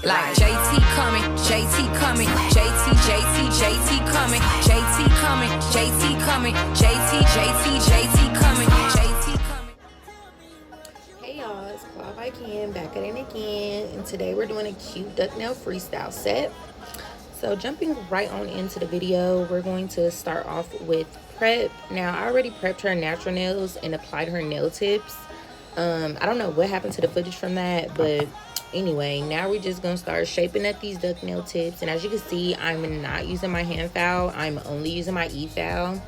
Like JT coming, JT coming, JT coming, JT coming, JT coming, JT coming, JT coming. Hey y'all, it's Claw by Ken back at it again, and today we're doing a cute duck nail freestyle set. So jumping right on into the video, we're going to start off with prep. Now I already prepped her natural nails and applied her nail tips. I don't know what happened to the footage from that, but anyway, now we're just gonna start shaping up these duck nail tips. And as you can see, I'm not using my hand file, I'm only using my e-file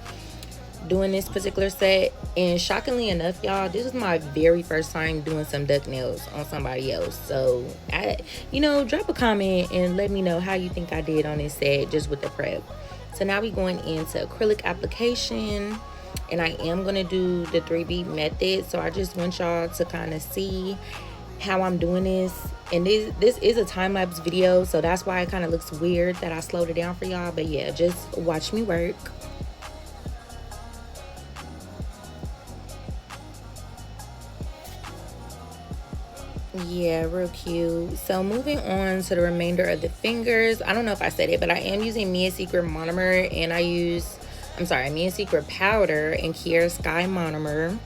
doing this particular set. And shockingly enough, y'all, this is my very first time doing some duck nails on somebody else. So drop a comment and let me know how you think I did on this set just with the prep. So now we're going into acrylic application, and I am going to do the 3B method. So I just want y'all to kind of see how I'm doing this. And this is a time-lapse video, so that's why it kind of looks weird that I slowed it down for y'all. But yeah, just watch me work. Yeah, real cute. So moving on to the remainder of the fingers, I don't know if I said it, but I am using Mia Secret monomer, and Mia Secret powder and Kiara Sky monomer.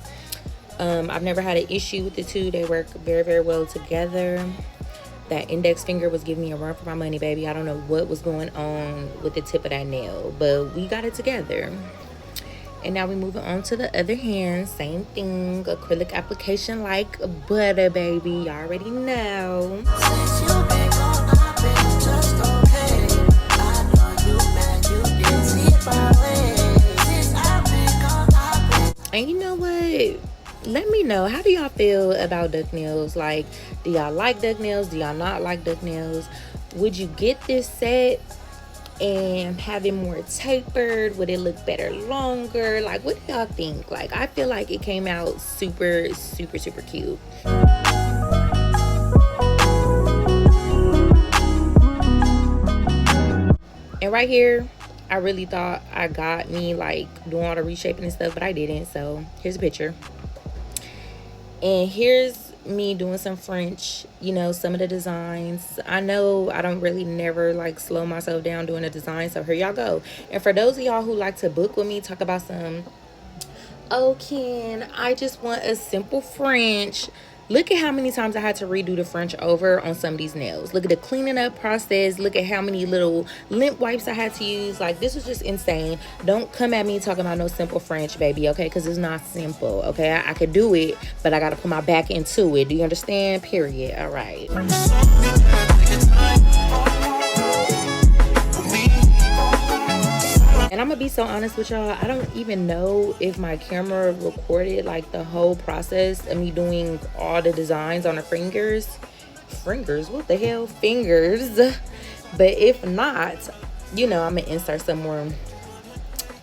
I've never had an issue with the two. They work very, very well together. That index finger was giving me a run for my money, baby. I don't know what was going on with the tip of that nail, but we got it together. And now we're moving on to the other hand. Same thing, acrylic application like butter, baby. You already know. And you know what? Let me know, how do y'all feel about duck nails? Like, do y'all like duck nails? Do y'all not like duck nails? Would you get this set and have it more tapered? Would it look better longer? Like, what do y'all think? Like, I feel like it came out super, super, super cute. And right here, I really thought I got me like doing all the reshaping and stuff, but I didn't. So here's a picture. And here's me doing some French, some of the designs. I know I don't really never like slow myself down doing a design, so here y'all go. And for those of y'all who like to book with me, talk about some, oh Ken, I just want a simple French. Look at how many times I had to redo the French over on some of these nails. Look at the cleaning up process. Look at how many little lint wipes I had to use. Like, this was just insane. Don't come at me talking about no simple French, baby, okay? Because it's not simple, okay? I could do it, but I got to put my back into it. Do you understand? Period. All right. And I'm gonna be so honest with y'all, I don't even know if my camera recorded like the whole process of me doing all the designs on the fingers. What the hell? Fingers. But if not, I'm gonna insert some more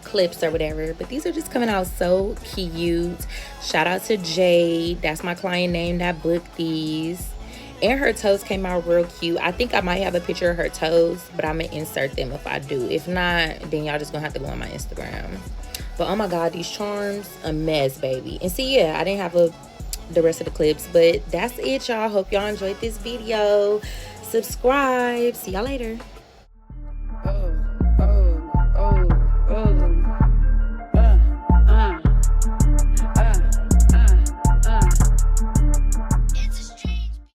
clips or whatever. But these are just coming out so cute. Shout out to Jade. That's my client name that booked these. And her toes came out real cute. I think I might have a picture of her toes, but I'm gonna insert them if I do. If not, then y'all just gonna have to go on my Instagram. But oh my god, these charms, a mess, baby. And see, yeah, I didn't have the rest of the clips, but that's it, y'all. Hope y'all enjoyed this video. Subscribe. See y'all later.